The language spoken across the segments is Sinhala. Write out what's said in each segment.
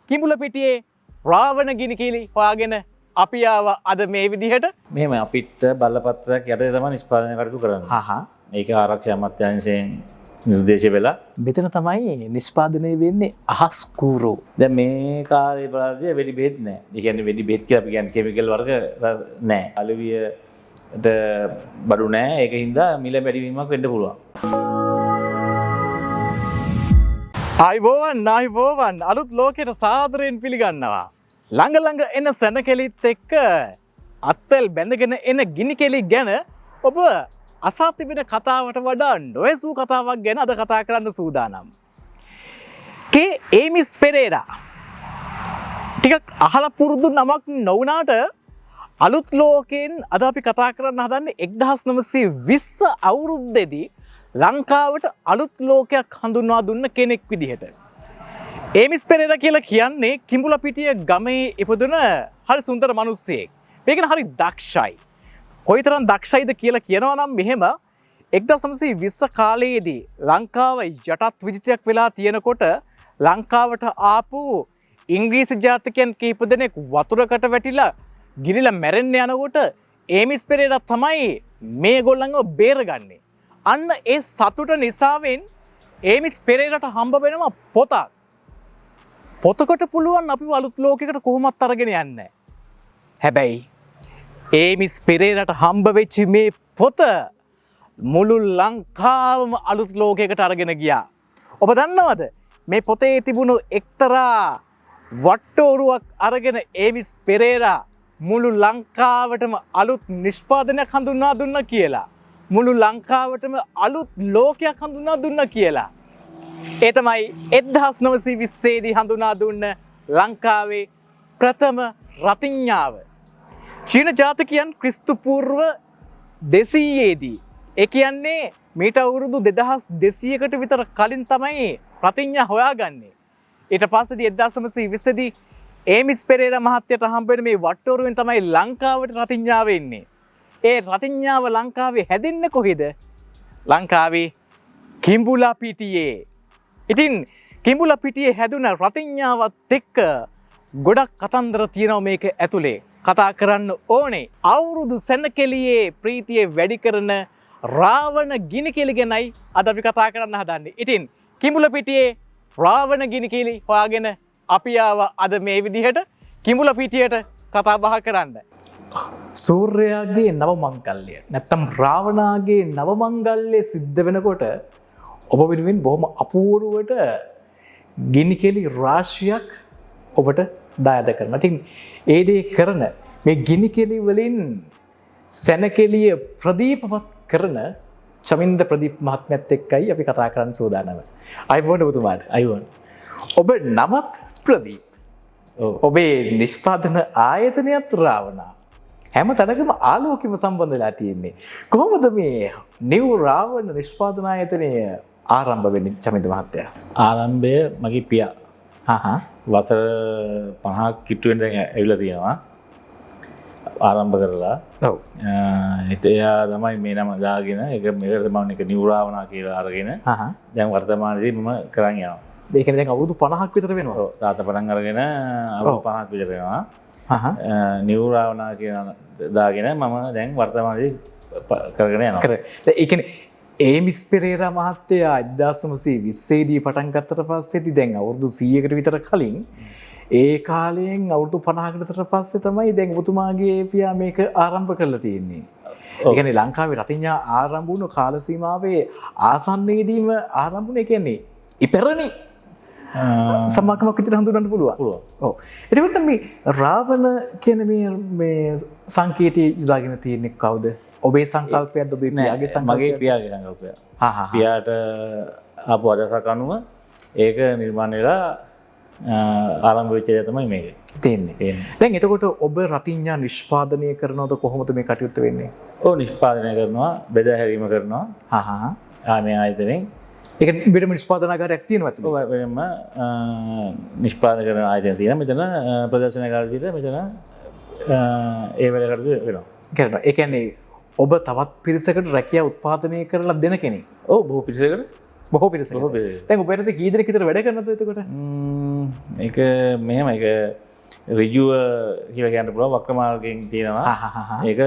කිඹුලපිටියේ රාවණ ගිනිකිලි හොයාගෙන අපි ආව අද මේ විදිහට. මෙහෙම අපිට බලපත්‍රයක් යටතේ තමයි නිෂ්පාදනය කටයුතු කරන්නේ. හා ඒක ආරක්ෂා අමාත්‍යාංශයෙන් නිර්දේශ වෙලා මෙතන තමයි නිෂ්පාදනය වෙන්නේ අහස් කූරෝ. දැන් මේ කාලේ බලද්දී වෙඩි බෙහෙත් නැහැ. ඒ කියන්නේ වෙඩි බෙහෙත් කියලා අපි කියන්නේ කිමිකල් වර්ග නැහැ. අලවියට බඩු නැහැ. ඒකින්ද මිල වැඩිවීමක් වෙන්න පුළුවන්. ආයිබෝවන් අලුත් ලෝකයට සාදරයෙන් පිළිගන්නවා. ළඟ එන සැනකෙලිත් එක්ක අත්වැල් බැඳගෙන එන ගිනිකෙලි ගැන ඔබ අසා තිබෙන කතාවට වඩා නොයසූ කතාවක් ගැන අද කතා කරන්න සූදානම්. කේ ඒමිස් පෙරේරා ටිකක් අහලා පුරුදු නමක් නොවුනාට අලුත් ලෝකයෙන් අද අපි කතා කරන්න හදන්නේ 1920 අවුරුද්දේදී ලංකාවට අලුත් ලෝකයක් හඳුන්වා දුන්න කෙනෙක් විදිහට. ඒමිස් පෙරේරා කියලා කියන්නේ කිඹුලපිටිය ගමේ ඉපදුන හරි සුන්දර මිනිස්සෙක්. මේකන හරි දක්ෂයි. කොයිතරම් දක්ෂයිද කියලා කියනවා නම් මෙහෙම 1920 කාලයේදී ලංකාව යටත් විජිතයක් වෙලා තියෙනකොට ලංකාවට ආපු ඉංග්‍රීසි ජාතිකයන් කීප දෙනෙක් වතුරකට වැටිලා ගිලිලා මැරෙන්න යනකොට ඒමිස් පෙරේරා තමයි මේගොල්ලන්ව බේරගන්නේ. අන්න ඒ සතුට නිසාවෙන් ඒමිස් පෙරේරාට හම්බ වෙනවා පොතක්. පොතකට පුළුවන් අපි අලුත් ලෝකයකට කොහොමත් අරගෙන යන්න. හැබැයි ඒමිස් පෙරේරාට හම්බ වෙච්ච මේ පොත මුළු ලංකාවම අලුත් ලෝකයකට අරගෙන ගියා. ඔබ දන්නවද මේ පොතේ තිබුණු එක්තරා වට්ටෝරුවක් අරගෙන ඒමිස් පෙරේරා මුළු ලංකාවටම අලුත් නිෂ්පාදනයක් හඳුන්වා දුන්නා කියලා. මුළු ලංකාවටම අලුත් ලෝකයක් හඳුන්වා දුන්නා කියලා. ඒ තමයි 1920 දී හඳුනා දුන්න ලංකාවේ ප්‍රථම රතිඤ්ඤාව. චීන ජාතිකයන් ක්‍රිස්තු පූර්ව 200 දී ඒ කියන්නේ මීට අවුරුදු 2200කට විතර කලින් තමයි රතිඤ්ඤා හොයාගන්නේ. ඊට පස්සේදී 1920 දී ඒමිස් පෙරේරා මහත්තයට හම්බ වෙන මේ වට්ටෝරුවෙන් තමයි ලංකාවට රතිඤ්ඤාව එන්නේ. ඒ රතිඤ්ඤාව ලංකාවේ හැදෙන්නේ කොහෙද? ලංකාවේ කිඹුලපිටියේ. ඉතින් කිඹුලපිටියේ හැදුන රතිඤ්ඤාවත් එක්ක ගොඩක් කතන්දර තියෙනවා මේක ඇතුලේ. කතා කරන්න ඕනේ අවුරුදු සැනකෙලියේ ප්‍රීතිය වැඩි කරන රාවණ ගිනිකෙලි ගැනයි අද අපි කතා කරන්න හදන්නේ. ඉතින් කිඹුලපිටියේ රාවණ ගිනිකෙලි හොයාගෙන අපි ආව අද මේ විදිහට කිඹුලපිටියට කතා බහ කරන්න. සූර්යයාගේ නව මංගල්‍ය නැත්තම් රාවණාගේ නව මංගල්‍ය සිද්ධ වෙනකොට ඔබ වෙනුවෙන් බොහොම අපූර්වට ගිනිකෙලි රාශියක් ඔබට දායද කරනවා. ඉතින් ඒ දේ කරන මේ ගිනිකෙලි වලින් සැනකෙලිය ප්‍රදීපවත් කරන චමින්ද ප්‍රදීප් මහත්මයාත් එක්කයි අපි කතා කරන්න සූදානම. අයිබෝන් ඔබතුමාට. අයිබෝන්. ඔබ නමත් ප්‍රදීප්. ඔබේ නිෂ්පාදන ආයතනයත් රාවණා. හැම තැනකම ආලෝකෙම සම්බන්ධ වෙලා තියෙන්නේ. කොහොමද මේ නිව් රාවණ නිෂ්පාදන ආයතනය ආරම්භ වෙන්නේ චමින්ද මහත්තයා? ආරම්භය මගේ පියා. වසර 50ක් කිට්ටුවෙන් දැන් ඇවිල්ලා තියෙනවා. ආරම්භ කරලා. ඔව්. එයා තමයි මේ නම දාගෙන ඒක මෙතන මම එක නිව් රාවණා කියලා අරගෙන දැන් වර්තමානයේදී මම කරන් යනවා. ඒ කියන්නේ දැන් අවුරුදු 50ක් විතර වෙනවා. ඔව්. තාත්තා පටන් අරගෙන අවුරුදු 50ක් විතර වෙනවා. නිව් රාවණා කියන දාගෙන මම දැන් වර්තමානයේදී කරගෙන යනවා. ඒ කියන්නේ ඒමිස් පෙරේරා මහත්තයා 1920 දී පටන් ගත්තට පස්සේදී දැන් අවුරුදු 100කට විතර කලින් ඒ කාලයෙන් අවුරුදු 50කට විතර පස්සේ තමයි දැන් ඔබතුමාගේ පියා මේක ආරම්භ කරලා තියෙන්නේ. ඒ කියන්නේ ලංකාවේ රතිඤ්ඤා ආරම්භ වුණු කාල සීමාවේ ආසන්නයේදීම ආරම්භ වුණේ කියන්නේ ඉපැරණි සමාගමක් විදිහට හඳුනන්න පුළුවන්. ඔව්. එතකොට මේ රාවණ කියන මේ සංකේතය යොදාගෙන තියෙන්නේ කවුද? ඔබේ සංකල්පයක්ද ඔබේ පියාගේ සංකල්පයක්ද? මගේ පියාගේ සංකල්පය. පියාට ආපු අදහසක් අනුව ඒක නිර්මාණය වෙලා ආරම්භ වෙච්ච දේ තමයි මේක. තේන්නේ. දැන් එතකොට ඔබ රතිඤ්ඤා නිෂ්පාදනය කරනවද කොහොමද මේ කටයුත්ත වෙන්නේ? ඔව් නිෂ්පාදනය කරනවා, බෙදා හැරීම කරනවා. මේ ආයතනයෙන් ඒක වෙනම නිෂ්පාදනාගාරයක් තියෙනවා ඇතුළේ. ඔව් වෙනම නිෂ්පාදනය කරන ආයතන තියෙනවා. මෙතන ප්‍රදර්ශනකාර විදිහට මෙතන ඒ වැඩ කටයුතු වෙනවා. කරනවා. ඒ කියන්නේ ඔබ තවත් පිරිසකට රැකියාව උත්පාදනය කරලා දෙන කෙනෙක්. ඔව් බොහෝ පිරිසකට බොහෝ පිරිස බොහෝ පිරිස. දැන් උපරිත කී දෙනෙක් විතර වැඩ කරනවද එතකොට? ඒක මෙහෙම ඒක ඍජුව කියලා කියන්න පුළුවන් වක්‍ර මාර්ගයෙන් තියෙනවා. ඒක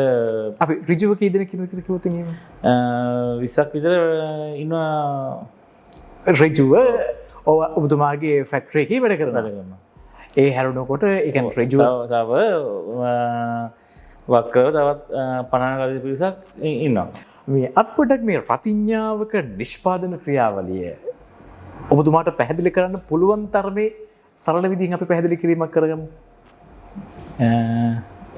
අපි ඍජුව කී දෙනෙක් විතර කිව්වොත් එහෙම 20ක් විතර ඉන්නවා ඍජුව ඔබතුමාගේ ෆැක්ටරි එකේ වැඩ කරනවා. ඒ හැරුණකොට ඒ කියන්නේ ඍජුව තව වක්‍රව තවත් 50 කට පිරිසක් ඉන්නවා. මේ අත්පොඩක් මේ රතිඤ්ඤාවක නිෂ්පාදන ක්‍රියාවලිය ඔබතුමාට පැහැදිලි කරන්න පුළුවන් තරමේ සරල විදිහින් අපි පැහැදිලි කිරීමක් කරගමු.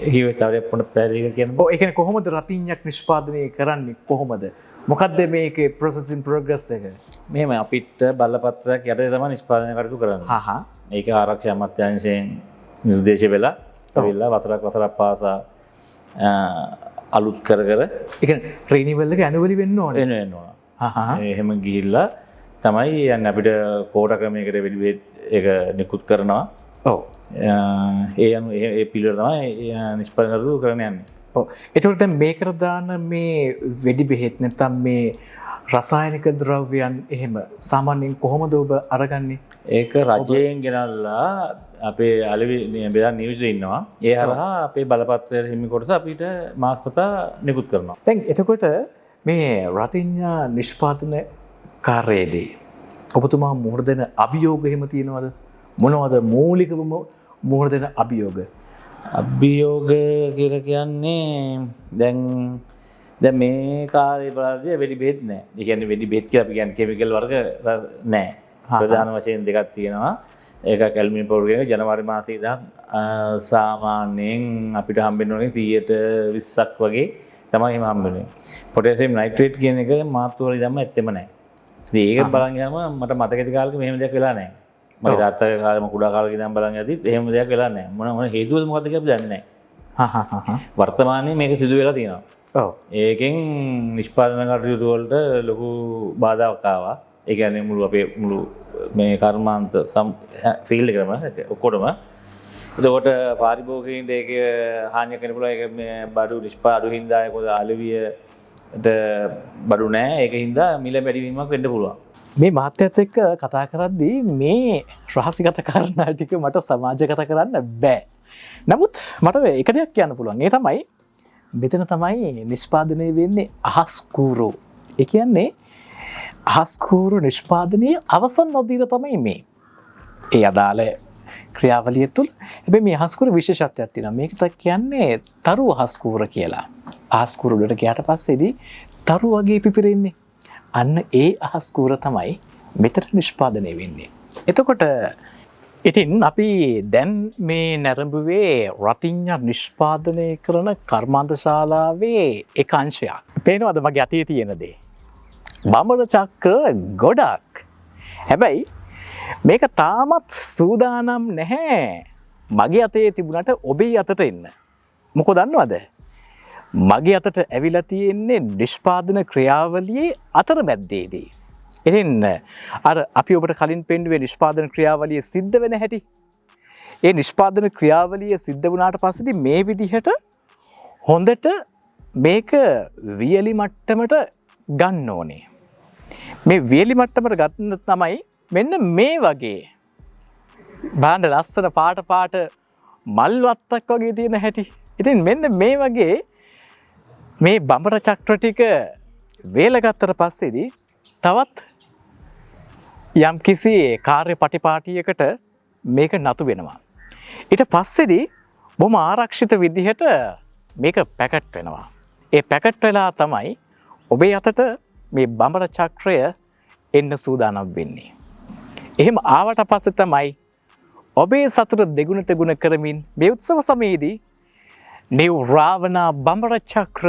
ඒකේ පොඩ පැහැදිලි කියන්න. ඔව් ඒ කියන්නේ කොහොමද රතිඤ්ඤක් නිෂ්පාදනය කරන්නේ කොහොමද? මොකද්ද මේකේ process in progress එක? මෙහෙම අපිට බලපත්‍රයක් යටතේ තමයි නිෂ්පාදනය කටයුතු කරන්නේ. ඒක ආරක්ෂා අමාත්‍යාංශයෙන් නිර්දේශ වෙලා ඇවිල්ලා වසරක් පාසා අලුත් කර ඒ කියන්නේ රිනිවල් එක ඇනුවලි වෙන්න ඕනේ. වෙන්න ඕන. එහෙම ගිහිල්ලා තමයි යන්නේ අපිට කෝටා ක්‍රමයකට වෙඩි බෙහෙත් ඒක නිකුත් කරනවා. ඔව්. ඒ පිළිවෙල තමයි නිෂ්පාදනය කටයුතු කරන්න යන්නේ. ඔව්. ඒතකොට දැන් මේකට දාන මේ වෙඩි බෙහෙත් නැත්නම් මේ රසායනික ද්‍රව්‍යයන් එහෙම සාමාන්‍යයෙන් කොහොමද ඔබ අරගන්නේ? ඒක රජයෙන් ගෙනල්ලා අපේ අලෙවි බෙදා නියෝජිත ඉන්නවා. ඒ හරහා අපේ බලපත්‍රයේ හිමි කොටස අපිට මාස්පතා නිකුත් කරනවා. දැන් එතකොට මේ රතිඤ්ඤා නිෂ්පාදන කාර්යයේදී ඔබතුමා මුහුණ දෙන අභියෝග එහෙම තියෙනවද? මොනවද මූලිකවම මුහුණ දෙන අභියෝග? අභියෝග කියලා කියන්නේ දැන් මේ කාර්ය ප්‍රාර්ථය වෙඩි බෙහෙත් නැහැ. ඒ කියන්නේ වෙඩි බෙහෙත් කියලා අපි කියන්නේ කිමිකල් වර්ග නැහැ. ප්‍රධාන වශයෙන් දෙකක් තියෙනවා. ඒකක් ඇලුමිනියම් පවුඩර් කියන ජනවාරි මාසයේ ඉඳන් සාමාන්‍යයෙන් අපිට හම්බෙන්න ඕනේ 120ක් වගේ තමයි එහෙම හම්බෙන්නේ. පොටෑසියම් නයිට්‍රේට් කියන එක මාර්තු වල ඉඳන්ම ඇත්තෙම නැහැ. ඉතින් ඒක බලන් ගියාම මට මතක ඇති කාලෙක මෙහෙම දෙයක් වෙලා නැහැ. මගේ තාත්තගේ කාලේ මම කුඩා කාලේ ඉඳන් බලන් යද්දිත් එහෙම දෙයක් වෙලා නැහැ. මොන හේතුවද මොකද්ද කියලා අපි දන්නේ නැහැ. වර්තමානයේ මේක සිදු වෙලා තියෙනවා. ඔව්. ඒකෙන් නිෂ්පාදන කටයුතු වලට ලොකු බාධාවක් ආවා. ඒ කියන්නේ මුළු මේ කර්මාන්ත ෆීල්ඩ් එකම ඔක්කොටම. එතකොට පාරිභෝගිකයින්ට ඒක හානියක් වෙන්න පුළුවන්. ඒක මේ බඩු නිෂ්පාදු හින්දා ඒක අලෙවියට බඩු නැහැ. ඒක හින්දා මිල වැඩිවීමක් වෙන්න පුළුවන්. මේ මහත්යත් එක්ක කතා කරද්දී මේ රහසිගත කාරණා ටික මට සමාජගත කරන්න බෑ. නමුත් මට එක දෙයක් කියන්න පුළුවන්. ඒ තමයි මෙතන තමයි නිෂ්පාදනය වෙන්නේ අහස් කූරු. ඒ කියන්නේ අහස් කූරු නිෂ්පාදනයේ අවසන් නොදීලා තමයි මේ. ඒ අදාළ ක්‍රියාවලිය තුළ හැබැයි මේ අහස් කූරු විශේෂත්වයක් තියෙනවා. මේකට කියන්නේ තරු අහස් කූර කියලා. අහස් කූරු වලට ගියාට පස්සේදී තරු වගේ පිපිරෙන්නේ. අන්න ඒ අහස් කූර තමයි මෙතන නිෂ්පාදනය වෙන්නේ. එතකොට ඉතින් අපි දැන් මේ නැරඹුවේ රතිඤ්ඤා නිෂ්පාදනය කරන කර්මාන්තශාලාවේ එක අංශයක්. පේනවද මගේ අතේ තියෙන දේ? බඹර චක්‍ර ගොඩක්. හැබැයි මේක තාමත් සූදානම් නැහැ මගේ අතේ තිබුණට ඔබේ අතට එන්න. මොකද දන්නවද? මගේ අතට ඇවිලා තියෙන්නේ නිෂ්පාදන ක්‍රියාවලියේ අතරමැද්දේදී. ඉතින් අර අපි ඔබට කලින් පෙන්වුවේ නිෂ්පාදන ක්‍රියාවලිය සිද්ධ වෙන හැටි. ඒ නිෂ්පාදන ක්‍රියාවලිය සිද්ධ වුණාට පස්සේදී මේ විදිහට හොඳට මේක වියලි මට්ටමට ගන්න ඕනේ. මේ වියලි මට්ටමට ගන්න තමයි මෙන්න මේ වගේ බලන්න ලස්සන පාට මල් වත්තක් වගේ තියෙන හැටි. ඉතින් මෙන්න මේ වගේ මේ බඹර චක්‍ර ටික වේලගත්තට පස්සේදී තවත් යම් කිසි කාර්ය පටිපාටියකට මේක නතු වෙනවා. ඊට පස්සේදී බොහොම ආරක්ෂිත විදිහට මේක පැකට් වෙනවා. ඒ පැකට් වෙලා තමයි ඔබේ අතට මේ බඹර චක්‍රය එන්න සූදානම් වෙන්නේ. එහෙම ආවට පස්සේ තමයි ඔබේ සතුට දෙගුණ තෙගුණ කරමින් මේ උත්සව සමයේදී නිව් රාවණා බඹර චක්‍ර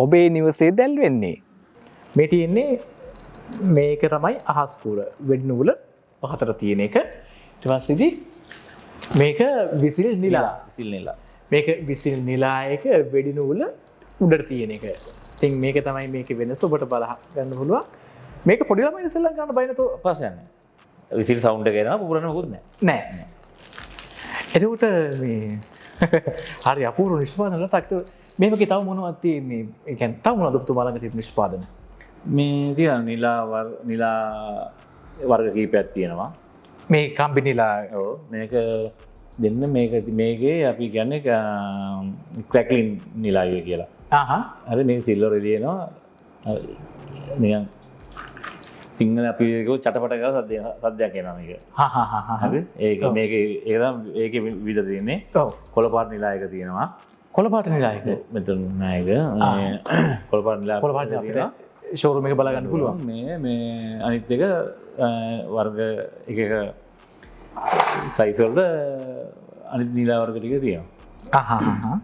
ඔබේ නිවසේ දැල්වෙන්නේ. මේ තියෙන්නේ මේක තමයි අහස් කූර වෙඩි නූල පහතට තියෙන එක. ඊට පස්සේදී මේක විසිල් නිලා. මේක විසිල් නිලා එක වෙඩි නූල උඩට තියෙන එක. ඉතින් මේක තමයි මේකේ වෙනස ඔබට බලා ගන්න පුළුවන්. මේක පොඩි ළමයි ඉස්සෙල්ලා ගන්න බය නැතුව ප්‍රශ්නයක් නැහැ. විසිල් සවුන්ඩ් එක එනවා පුපුරන්න මොකුත් නැහැ. නෑ. එතකොට මේ හරි අපූර්ව නිෂ්පාදන රසක්. මේකේ තව මොනවද තියෙන්නේ? ඒ කියන්නේ තව මොනවද ඔබතුමා ළඟ තියෙන නිෂ්පාදන? මේ තියෙන නිලා වර්ග කීපයක් තියෙනවා. මේ කම්බිනිලා මේක දෙන්න මේකේ අපි කියන්නේ ක්‍රැක්ලින් නිලාය කියලා. අර මේ සිල්වර් එළියනවා නිකන් සිංහල අපි චටපට කරලා සද්දයක් එනවා මේක. හරි ඒක ඒකේ විවිධ තියෙන්නේ. කොළපාට නිලායක තියෙනවා. කොළපාට නිලායක මෙතන නායක කොළපාට නිලායක තියෙනවා. ෂෝරූම් එක බලා ගන්න පුළුවන්. මේ අනිත් එක වර්ග එක සයිස් වලට අනිත් නිලා වර්ග ටික තියෙනවා.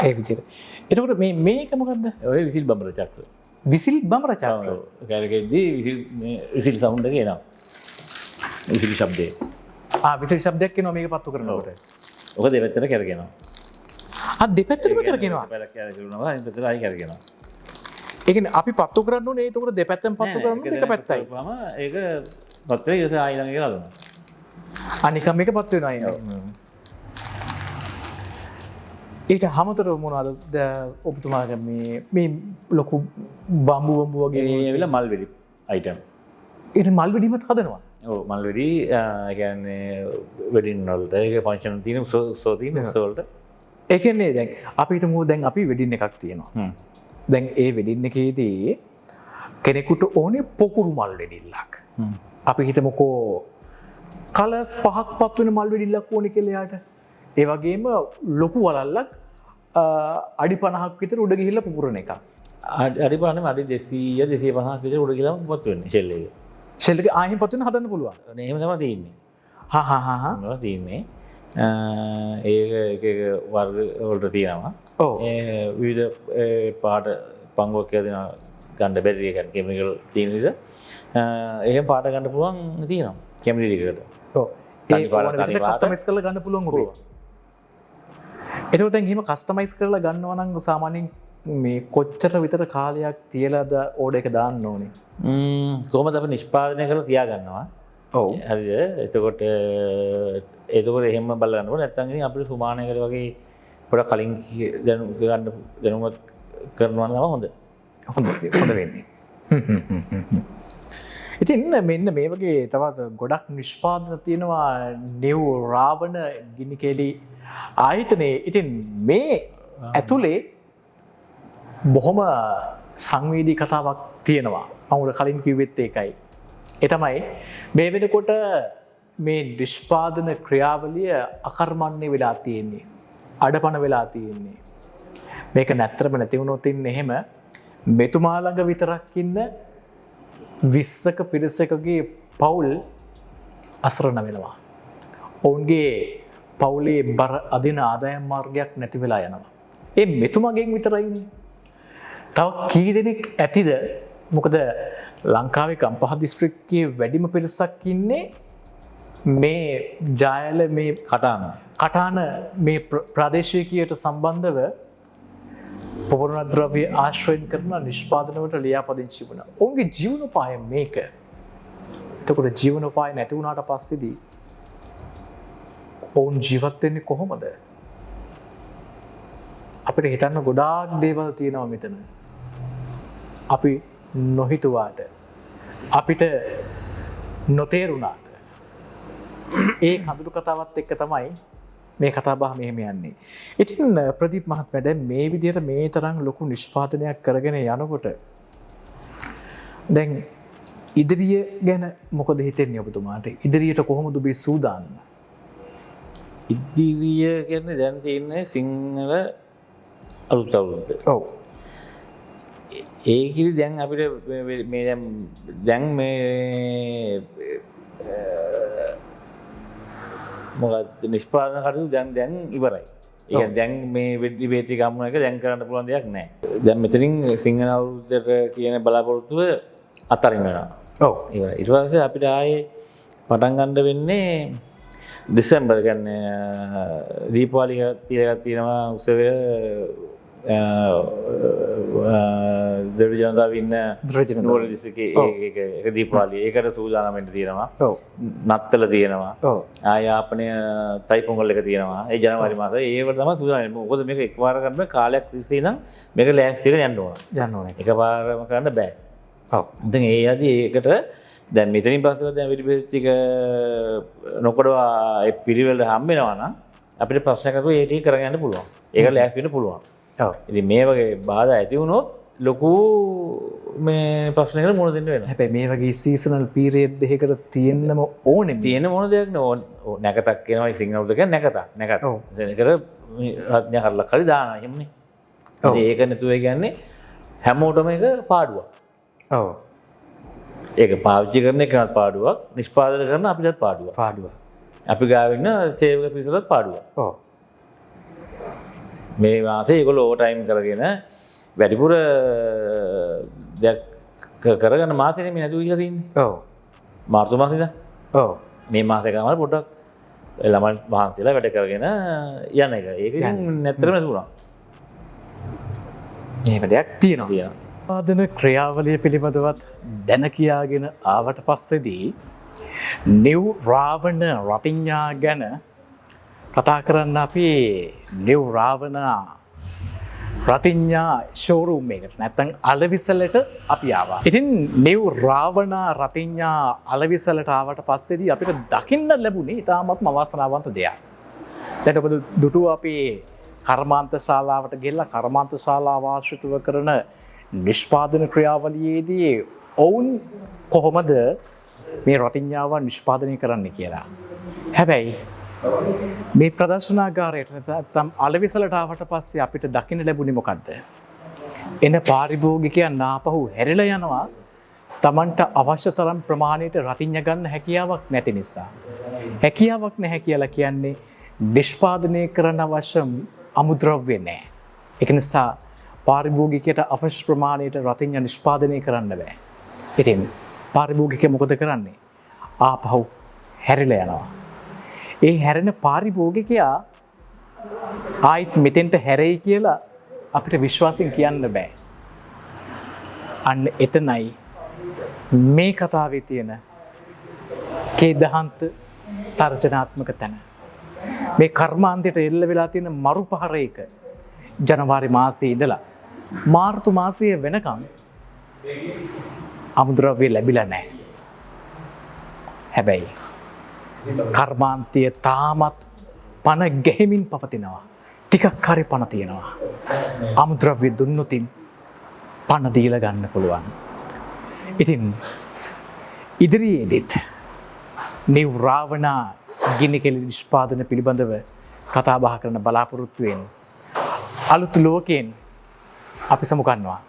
ඒ විදිහට. එතකොට මේක මොකද්ද? ඔය විසිල් බඹර චක්‍ර. විසිල් බඹර චක්‍ර. කැලකෙද්දී විසිල් සවුන්ඩ් එක එනවා. විසිල් ශබ්දය. විසිල් ශබ්දයක් එනවා මේක පත්තු කරනකොට. ඔක දෙපැත්තට කරගෙනවා. දෙපැත්තටම කරගෙනවා. කරගෙනවා අනිත් පැත්තට ආයි කරගෙනවා. ඒ කියන්නේ අපි පත්තු කරන්න ඕනේ ඒක උකට දෙපැත්තෙන් පත්තු කරන්න ඕනේ එක පැත්තයි. ඒක පත් වෙලා ඊට ආයි ළඟ කියලා දුන්නා. අනිකම එක පත් වෙනවා අයියා. ඊට හැමතර මොනවද ඔබතුමාගේ මේ ලොකු බම්බු වගේ ඒ ඇවිල්ලා මල් වෙඩි අයිටම්. ඒක මල් වෙඩිමත් හදනවා. ඔව් මල් වෙඩි කියන්නේ වෙඩින් වලට ඒක ෆන්ක්ෂන් තියෙන උත්සව තියෙන උත්සව වලට. ඒ කියන්නේ දැන් අපි හිතමු දැන් අපි වෙඩින් එකක් තියෙනවා. දැන් ඒ වෙඩින් එකේදී කෙනෙකුට ඕනේ පොකුරු මල් වෙඩිල්ලක්. අපි හිතමුකෝ කලර්ස් 5ක් පත් වෙන මල් වෙඩිල්ලක් ඕනේ කියලා යාට. ඒ වගේම ලොකු වලල්ලක් අඩි 50ක් විතර උඩ ගිහිල්ලා පුපුරන එකක්. අඩි 50 අඩි 200 250ක් විතර උඩ ගිහලා පත් වෙන්නේ ෂෙල් එක. ෂෙල් එක ආයෙත් පත් වෙන හදන්න පුළුවන්. එහෙම තමයි තියෙන්නේ. හා තියෙන්නේ. ඒක එක වර්ග වලට තියෙනවා. ඒ විවිධ පාට පංගුවක් කියලා ගන්න බැරි එක කෙමිකල් තියෙන විදිහ. එහෙම පාට ගන්න පුළුවන් තියෙනවා. කැමිලි එකකට. ඔව්. ඒ ඕන විදිහට කස්ටමයිස් කරලා ගන්න පුළුවන් ඔබේ. එතකොට දැන් එහෙම කස්ටමයිස් කරලා ගන්නවා නම් සාමාන්‍යයෙන් මේ කොච්චර විතර කාලයක් තියලාද ඕඩර් එක දාන්න ඕනේ? කොහොමද අපි නිෂ්පාදනය කරලා තියා ගන්නවා. ඔව්. හරිද? එතකොට එහෙම බලලා ගන්නකොට නැත්නම් ඉතින් අපිට සුමානයකට වගේ පොඩක් කලින් දැනුමත් කරනවා නම් හොඳ. හොඳ වෙන්නේ. ඉතින් මෙන්න මේ වගේ තවත් ගොඩක් නිෂ්පාදන තියෙනවා නිව් රාවණ ගිනිකෙලි ආයතනයේ. ඉතින් මේ ඇතුලේ බොහොම සංවේදී කතාවක් තියෙනවා. මම කලින් කිව්වෙත් ඒකයි. ඒ තමයි මේ වෙනකොට මේ නිෂ්පාදන ක්‍රියාවලිය අකර්මණ්‍ය වෙලා තියෙන්නේ. අඩපණ වෙලා තියෙන්නේ. මේක නැත්තරම නැති වුණොත් ඉන්නේ එහෙම මෙතුමා ළඟ විතරක් ඉන්න 20ක පිරිසකගේ පවුල් අසරණ වෙනවා. ඔවුන්ගේ පවුලේ බර අදින ආදායම් මාර්ගයක් නැති වෙලා යනවා. ඒ මෙතුමගෙන් විතරයින්නේ. තව කී දෙනෙක් ඇතිද? මොකද ලංකාවේ ගම්පහ දිස්ත්‍රික්කයේ වැඩිම පිරිසක් ඉන්නේ මේ ජායල මේ කටාන මේ ප්‍රදේශීයයට සම්බන්ධව පොහොරණ ද්‍රව්‍ය ආශ්‍රයෙන් කරන නිෂ්පාදනවලට ලියාපදිංචි වුණා. ඔවුන්ගේ ජීවනෝපාය මේක. එතකොට ජීවනෝපාය නැති වුණාට පස්සේදී ඔවුන් ජීවත් වෙන්නේ කොහොමද? අපිට හිතන්න ගොඩාක් දේවල් තියෙනවා මෙතන. අපි නොහිතුවාට අපිට නොතේරුණාට ඒ කඳුළු කතාවත් එක්ක තමයි මේ කතා බහ මෙහෙම යන්නේ. ඉතින් ප්‍රදීප් මහත්මයා දැන් මේ විදිහට මේ තරම් ලොකු නිෂ්පාදනයක් කරගෙන යනකොට දැන් ඉදිරිය ගැන මොකද හිතෙන්නේ ඔබතුමාට? ඉදිරියට කොහොමද ඔබේ සූදානම? ඉදිරිය කියන්නේ දැන් තියෙන්නේ සිංහල අලුත් අවුරුද්ද. ඔව්. ඒකිරි දැන් අපිට මේ දැන් මේ මොකද නිෂ්පාදන කටයුතු දැන් ඉවරයි. ඒ කියන්නේ දැන් මේ වෙඩි බේටි ගම්මුන එක දැන් කරන්න පුළුවන් දෙයක් නැහැ. දැන් මෙතනින් සිංහල අවුරුද්දට කියන බලාපොරොත්තුව අතරින් වෙනවා. ඔව්. ඉවරයි. ඊට පස්සේ අපිට ආයේ පටන් ගන්න වෙන්නේ දෙසැම්බර් කියන්නේ දීපාවලි තියෙනවා උත්සවය දෙවි ජනතාව ඉන්න නුවර දිස්ත්‍රික්කයේ ඒක දීපාවලි ඒකට සූදානම් වෙන්න තියෙනවා. ඔව්. නත්තල තියෙනවා. ඔව්. ආයාපනය තයිපොංගල් එක තියෙනවා. ඒ ජනවාරි මාසයේ ඒවට තමයි සූදානම් වෙන්නේ. මොකද මේක එකපාර කරන්න කාලයක් තිස්සේ නම් මේක ලෑස්ති වෙලා යන්න ඕන. යන්න ඕනේ. එකපාරම කරන්න බෑ. ඔව්. ඉතින් ඒ යදී ඒකට දැන් මෙතනින් පස්සේ දැන් වෙඩි බෙහෙත් ටික නොකඩවා ඒ පිළිවෙලට හම්බ වෙනවා නම් අපිට ප්‍රශ්නයක් නැතුව ඒ ටික කරගෙන යන්න පුළුවන්. ඒක ලෑස්ති වෙන්න පුළුවන්. ඔව්. ඉතින් මේ වගේ බාධා ඇති වුණොත් ලොකු මේ ප්‍රශ්නයකට මුහුණ දෙන්න වෙනවා. හැබැයි මේ වගේ සීසනල් පීරියඩ් එකකට තියෙන්නම ඕනේ. තියෙන මොන දෙයක් නෝ නැකතක් කියනවා සිංහලට කියන්නේ නැකත. ඔව්. ඒකට රත්න කරලා කරි දානවා එහෙමනේ. ඔව්. ඒක නැතුව කියන්නේ හැමෝටම එක පාඩුවක්. ඔව්. ඒක පාවිච්චි කරන එකනත් පාඩුවක්, නිෂ්පාදනය කරන අපිටත් පාඩුවක්. පාඩුව. අපි ගාව ඉන්න සේවක පිරිසටත් පාඩුවක්. ඔව්. මේ මාසේ ඒගොල්ලෝ ඕවර් ටයිම් කරගෙන වැඩිපුර දෙයක් කරගන්න මාසෙනේ මේ නැතුව ඉලා තින්නේ. ඔව්. මාර්තු මාසෙ ඉඳන් ඔව්. මේ මාසේ ගාමල පොඩ්ඩක් ළමයි මහන්සියලා වැඩ කරගෙන යන එක. ඒක ඉතින් නැත්තරම නැතුණා. එහෙම දෙයක් තියෙනවා. තියෙනවා. ආදන ක්‍රියාවලිය පිළිබඳවත් දැන කියාගෙන ආවට පස්සේදී නිව් රාවණ රතිඤ්ඤා ගැන කතා කරන්න අපි නිව් රාවණ රතිඤ්ඤා ෂෝරූම් එකට නැත්නම් අලවිසලට අපි ආවා. ඉතින් නිව් රාවණ රතිඤ්ඤා අලවිසලට ආවට පස්සේදී අපිට දකින්න ලැබුණේ ඉතාමත්ම අවාසනාවන්ත දෙයක්. දැන් ඔබ දුටුව අපි කර්මාන්ත ශාලාවට ගිහිල්ලා කර්මාන්ත ශාලාව ආශ්‍රිතව කරන නිෂ්පාදන ක්‍රියාවලියේදී ඔවුන් කොහොමද මේ රතිඤ්ඤාව නිෂ්පාදනය කරන්න කියලා. හැබැයි මේ ප්‍රදර්ශනාගාරයට නැත්නම් අලවිසලට ආවට පස්සේ අපිට දකින්න ලැබුණේ මොකද්ද? එන පාරිභෝගිකයන් ආපහු හැරිලා යනවා Tamanට අවශ්‍ය තරම් ප්‍රමාණයට රතිඤ්ඤ ගන්න හැකියාවක් නැති නිසා. හැකියාවක් නැහැ කියලා කියන්නේ නිෂ්පාදනය කරන්න අවශ්‍ය අමුද්‍රව්‍ය නැහැ. ඒක නිසා පාරිභෝගිකයට අවශ්‍ය ප්‍රමාණයට රතිඤ්ඤ නිෂ්පාදනය කරන්න බෑ. ඉතින් පාරිභෝගිකයා මොකද කරන්නේ? ආපහු හැරිලා යනවා. ඒ හැරෙන පාරිභෝගිකයා ආයිත් මෙතෙන්ට හැරෙයි කියලා අපිට විශ්වාසයෙන් කියන්න බෑ. අන්න එතනයි මේ කතාවේ තියෙන කේදහන්ත තර්ජනාත්මක තැන. මේ කර්මාන්තයට එල්ල වෙලා තියෙන මරු පහරයක ජනවාරි මාසයේ ඉඳලා මාර්තු මාසයේ වෙනකම් අමුද්‍රව්‍ය ලැබිලා නැහැ. හැබැයි කර්මාන්තය තාමත් පණ ගැහිමින් පවතිනවා. ටිකක් හරි පණ තියෙනවා. අමුද්‍රව්‍ය දුන්නොතින් පණ දීලා ගන්න පුළුවන්. ඉතින් ඉදිරියේදීත් නිව් රාවණ ගිනිකෙලි නිෂ්පාදන පිළිබඳව කතා බහ කරන බලාපොරොත්තු වෙන අලුත් ලෝකයෙන් අපි සමුගන්නවා.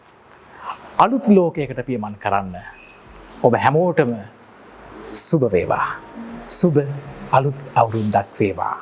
අලුත් ලෝකයකට පියමන් කරන්න ඔබ හැමෝටම සුබ වේවා. සුබ අලුත් අවුරුද්දක් වේවා.